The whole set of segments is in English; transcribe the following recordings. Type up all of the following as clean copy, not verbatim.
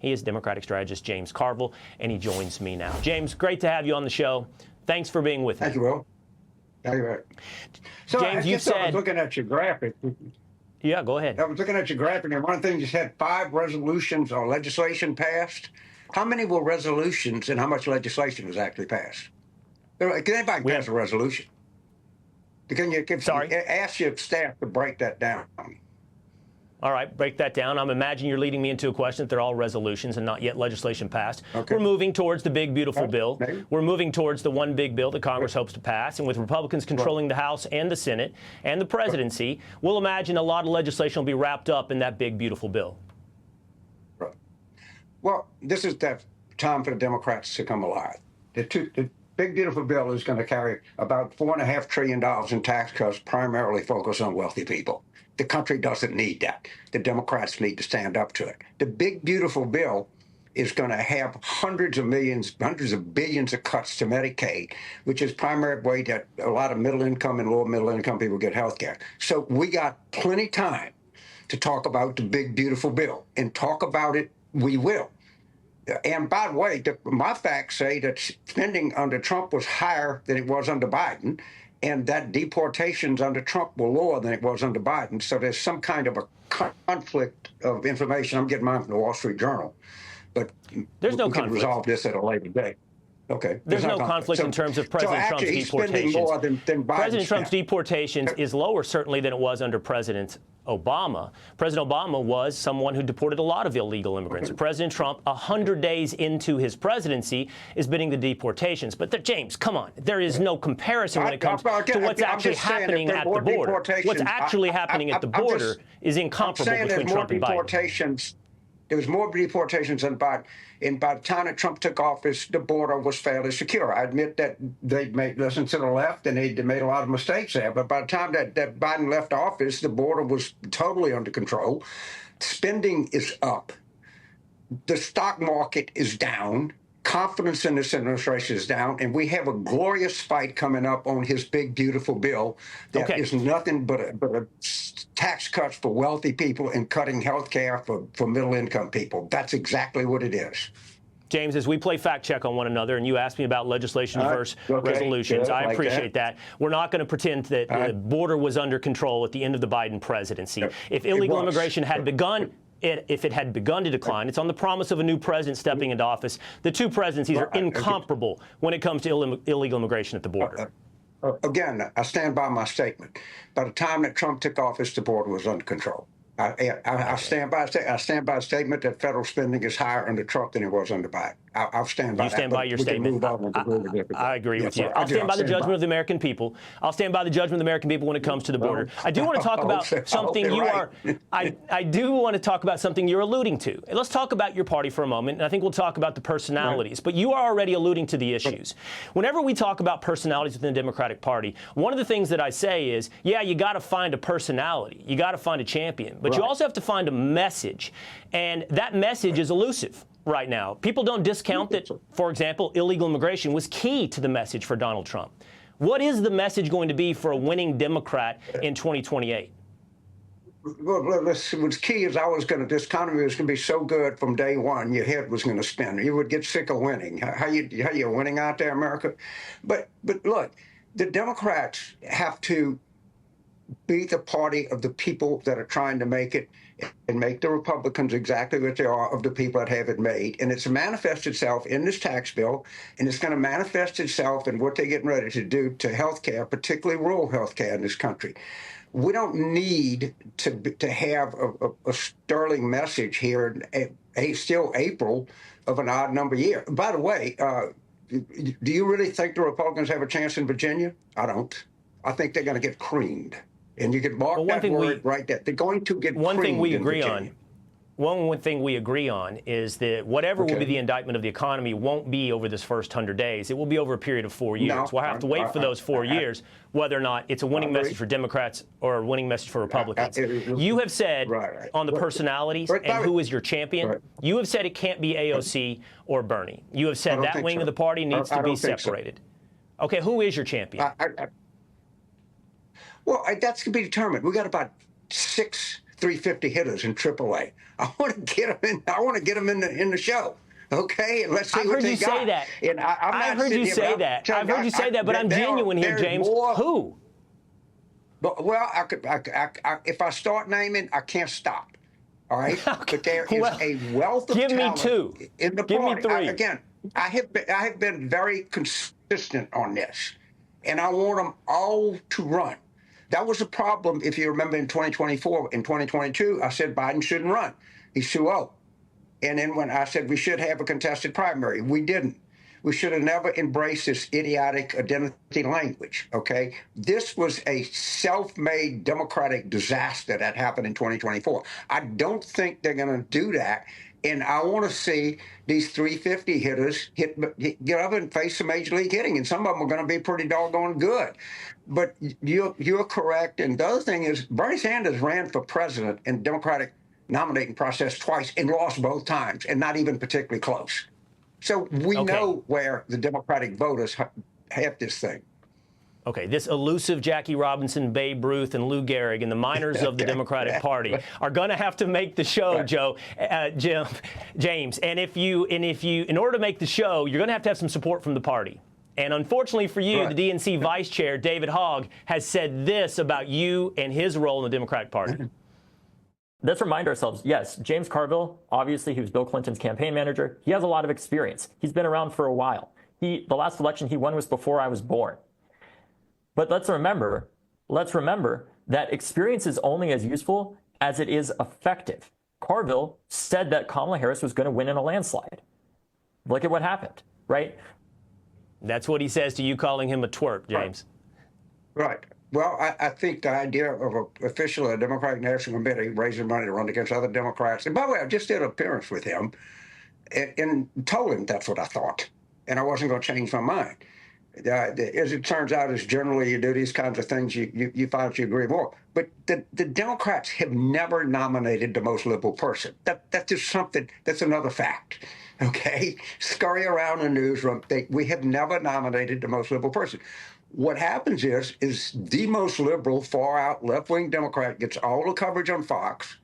He is Democratic strategist James Carville, and he joins me now. James, great to have you on the show. Thanks for being with me. Thank you, Will. Thank you, Rick. So James, you said... I was looking at your graphic. Yeah, go ahead. I was looking at your graphic, and one of the things you said 5 resolutions or legislation passed. How many were resolutions, and how much legislation was actually passed? Can anybody pass a resolution? Can you ask your staff to break that down? All right, break that down. I'm imagining you're leading me into a question that they're all resolutions and not yet legislation passed. Okay. We're moving towards the big, beautiful bill. Maybe. We're moving towards the one big bill that Congress hopes to pass. And with Republicans controlling the House and the Senate and the presidency, we'll imagine a lot of legislation will be wrapped up in that big, beautiful bill. Right. Well, this is the time for the Democrats to come alive. The big, beautiful bill is going to carry about $4.5 trillion in tax cuts, primarily focused on wealthy people. The country doesn't need that. The Democrats need to stand up to it. The big, beautiful bill is going to have hundreds of billions of cuts to Medicaid, which is primary way that a lot of middle-income and lower-middle-income people get health care. So we got plenty of time to talk about the big, beautiful bill, and talk about it we will. And by the way, my facts say that spending under Trump was higher than it was under Biden, and that deportations under Trump were lower than it was under Biden. So there's some kind of a conflict of information. I'm getting mine from the Wall Street Journal. But there's no we can resolve this at a later date. Okay. There's no conflict in terms of President Trump's deportations. More than President Trump's deportations is lower, certainly, than it was under President Obama. President Obama was someone who deported a lot of illegal immigrants. Okay. President Trump, 100 days into his presidency, is bidding the deportations. But, James, come on. There is no comparison when it comes to what's actually happening at the border. What's actually happening at the border is incomparable between Trump and Biden. There was more deportations than Biden. And by the time that Trump took office, the border was fairly secure. I admit that they listened to the left, and they made a lot of mistakes there. But by the time that Biden left office, the border was totally under control. Spending is up. The stock market is down. Confidence in this administration is down, and we have a glorious fight coming up on his big, beautiful bill that is nothing but a tax cuts for wealthy people and cutting health care for middle-income people. That's exactly what it is. James, as we play fact check on one another, and you asked me about legislation versus resolutions, I appreciate that. We're not going to pretend that the border was under control at the end of the Biden presidency. If illegal immigration had begun... If it had begun to decline, it's on the promise of a new president stepping into office. The two presidencies are incomparable when it comes to illegal immigration at the border. Again, I stand by my statement. By the time that Trump took office, the border was under control. I stand by a statement that federal spending is higher under Trump than it was under Biden. I'll stand by that. You stand by your statement. I agree with you. I'll stand by the judgment of the American people. I'll stand by the judgment of the American people when it comes to the border. I do want to talk about something you are. I do want to talk about something you're alluding to. Let's talk about your party for a moment, and I think we'll talk about the personalities. But you are already alluding to the issues. Whenever we talk about personalities within the Democratic Party, one of the things that I say is, yeah, you got to find a personality. You got to find a champion. But you also have to find a message. And that message is elusive right now. People don't discount that, for example, illegal immigration was key to the message for Donald Trump. What is the message going to be for a winning Democrat in 2028? Well, what's key is this economy was going to be so good from day one, your head was going to spin. You would get sick of winning. How you winning out there, America? But look, the Democrats have to be the party of the people that are trying to make it, and make the Republicans exactly what they are of the people that have it made. And it's manifest itself in this tax bill, and it's going to manifest itself in what they're getting ready to do to health care, particularly rural health care in this country. We don't need to have a sterling message here in still April of an odd number year. By the way, do you really think the Republicans have a chance in Virginia? I don't. I think they're going to get creamed. And you can mark that word right there. They're going to get one thing we agree on. One thing we agree on is that whatever will be the indictment of the economy won't be over this first 100 days. It will be over a period of 4 years. No, we'll have to wait for those 4 years, whether or not it's a winning message for Democrats or a winning message for Republicans. You have said on the personalities and who is your champion, you have said it can't be AOC or Bernie. You have said that wing of the party needs to be separated. Okay, who is your champion? Well, that's to be determined. We got about 6 350 hitters in AAA. I want to get them in. I want to get them in the show. Okay, and let's see what they got. I've heard you say that. And I've heard you say that. I've heard you say that, but I'm genuine here, James. Who? But, well, if I start naming, I can't stop. All right, okay. But there is a wealth of talent in the party. Give me three. Again, I have been very consistent on this, and I want them all to run. That was a problem, if you remember, in 2024. In 2022, I said Biden shouldn't run. He's too old. And then when I said we should have a contested primary, we didn't. We should have never embraced this idiotic identity language, okay? This was a self-made Democratic disaster that happened in 2024. I don't think they're going to do that. And I want to see these 350 hitters get up and face some major league hitting. And some of them are going to be pretty doggone good. But you're correct. And the other thing is Bernie Sanders ran for president in the Democratic nominating process twice and lost both times, and not even particularly close. So we know where the Democratic voters have this thing. Okay, this elusive Jackie Robinson, Babe Ruth, and Lou Gehrig and the minors of the Democratic Party are going to have to make the show, Joe, James. And in order to make the show, you're going to have some support from the party. And unfortunately for you, the DNC vice chair, David Hogg, has said this about you and his role in the Democratic Party. Let's remind ourselves, yes, James Carville, obviously he was Bill Clinton's campaign manager. He has a lot of experience. He's been around for a while. The last election he won was before I was born. But let's remember that experience is only as useful as it is effective. Carville said that Kamala Harris was going to win in a landslide. Look at what happened, right? That's what he says to you calling him a twerp, James. Right. Well, I think the idea of an official of the Democratic National Committee raising money to run against other Democrats, and by the way, I just did an appearance with him and told him that's what I thought, and I wasn't going to change my mind. As it turns out, as generally you do these kinds of things, you find you agree more. But the Democrats have never nominated the most liberal person. That's just something, that's another fact. Okay? Scurry around the newsroom. We have never nominated the most liberal person. What happens is the most liberal, far-out, left-wing Democrat gets all the coverage on Fox,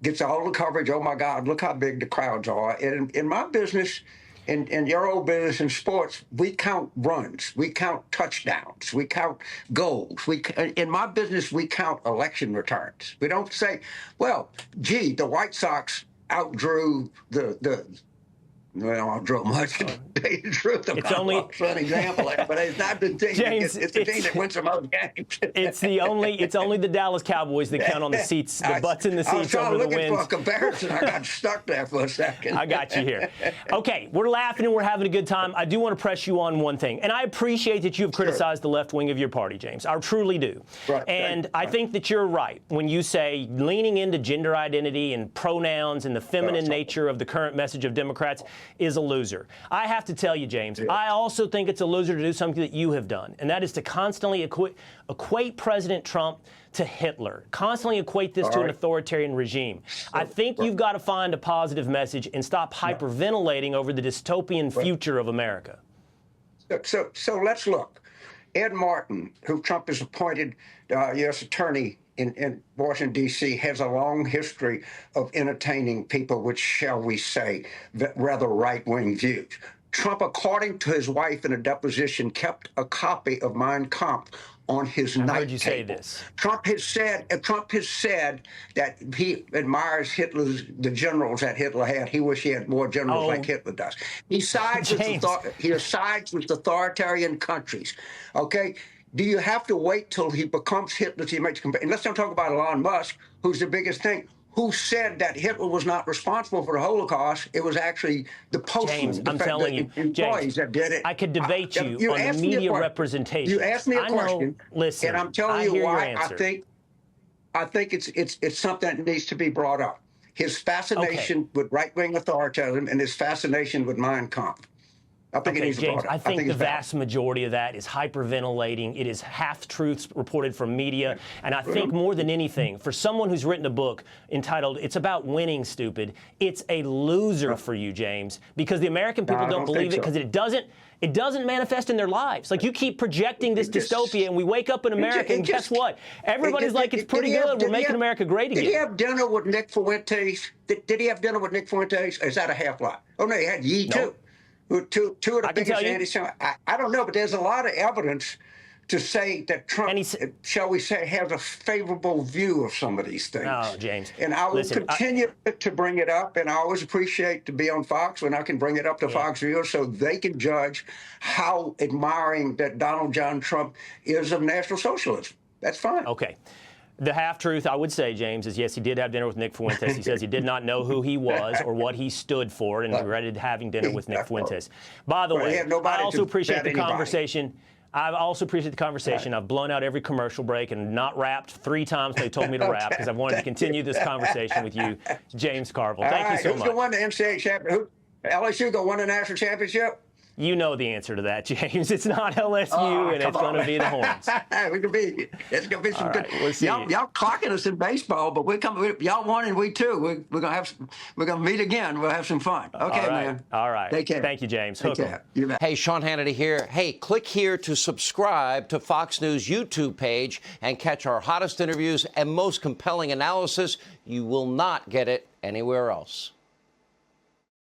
gets all the coverage, oh, my God, look how big the crowds are. And in my business, in your old business in sports, we count runs, we count touchdowns, we count goals. In my business, we count election returns. We don't say, well, gee, the White Sox outdrew well, I drew much. It's only an example, but it's not the team. James, it's the team that wins the most games. It's only the Dallas Cowboys that count on the seats, the butts in the seats over the wins. I was looking for a comparison. I got stuck there for a second. I got you here. Okay, we're laughing and we're having a good time. I do want to press you on one thing, and I appreciate that you've criticized the left wing of your party, James. I truly do. Right. And I think that you're right when you say leaning into gender identity and pronouns and the feminine nature of the current message of Democrats is a loser. I have to tell you, James, I also think it's a loser to do something that you have done, and that is to constantly equate President Trump to Hitler, constantly equate this to an authoritarian regime. I think you've got to find a positive message and stop hyperventilating over the dystopian future of America. So let's look. Ed Martin, who Trump has appointed U.S. attorney in Washington, D.C., has a long history of entertaining people with, shall we say, rather right-wing views. Trump, according to his wife in a deposition, kept a copy of Mein Kampf on his night table. I heard you say this. Trump has said that he admires the generals that Hitler had. He wishes he had more generals like Hitler does. He sides with authoritarian countries. Okay? Do you have to wait till he becomes Hitler to make the comparison? Let's not talk about Elon Musk, who's the biggest thing, who said that Hitler was not responsible for the Holocaust. It was actually the postmen, employees that did it. I could debate you on the media representation. You asked me a question, listen, and I'm telling you why I think it's something that needs to be brought up. His fascination with right-wing authoritarianism and his fascination with Mein Kampf. I think Okay, it needs James, I think the it's valid. vast majority of that is hyperventilating. It is half-truths reported from media. And I think more than anything, for someone who's written a book entitled It's About Winning, Stupid, it's a loser for you, James, because the American people don't believe it because it doesn't manifest in their lives. Like, you keep projecting this dystopia, and we wake up in America, and guess what? Everybody's like, it's pretty good. We're making America great again. Did he have dinner with Nick Fuentes? Did he have dinner with Nick Fuentes? Or is that a half lie? Oh, no, he had Yee, too. Two of the biggest anti-Semites. I don't know, but there's a lot of evidence to say that Trump, shall we say, has a favorable view of some of these things. No, James. And I will continue to bring it up, and I always appreciate to be on Fox when I can bring it up to Fox viewers so they can judge how admiring that Donald John Trump is of National Socialism. That's fine. Okay. The half-truth, I would say, James, is yes, he did have dinner with Nick Fuentes. He says he did not know who he was or what he stood for and regretted having dinner with Nick Fuentes. By the way, I also appreciate the conversation. I also appreciate the conversation. I've blown out every commercial break and not rapped 3 times when they told me to rap because I've wanted to continue this conversation with you, James Carville. Thank you so much. Who's going to win the NCAA championship? LSU going to win the national championship? You know the answer to that, James. It's not LSU, and it's going to be the Horns. It's going to be some All good. Right, we'll see y'all clocking us in baseball, but y'all won and we too. We're gonna meet again. We'll have some fun. Okay, man. All right. Take care. Thank you, James. Take care. You bet. Hey, Sean Hannity here. Hey, click here to subscribe to Fox News YouTube page and catch our hottest interviews and most compelling analysis. You will not get it anywhere else.